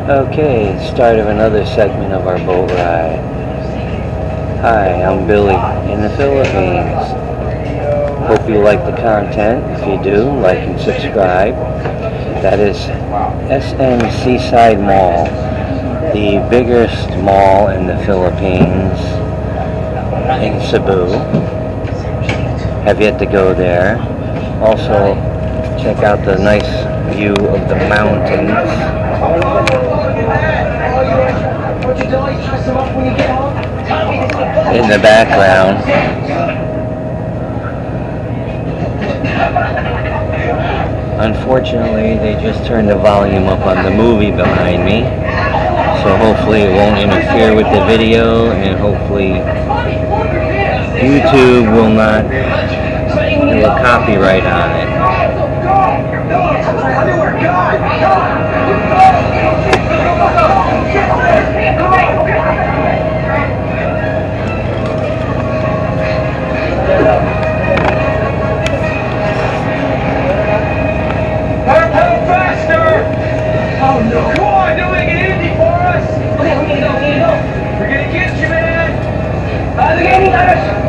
Okay, start of another segment of our boat ride. Hi, I'm Billy in the Philippines. Hope you like the content. If you do, like and subscribe. That is SM Seaside Mall, the biggest mall in the Philippines, in Cebu. Have yet to go there. Also, check out the nice view of the mountains in the background. Unfortunately, they just turned the volume up on the movie behind me, so hopefully it won't interfere with the video, and hopefully YouTube will not do a copyright on it. Come on, do make it easy for us! Okay, we're gonna go. We're gonna get you, man! We're getting us!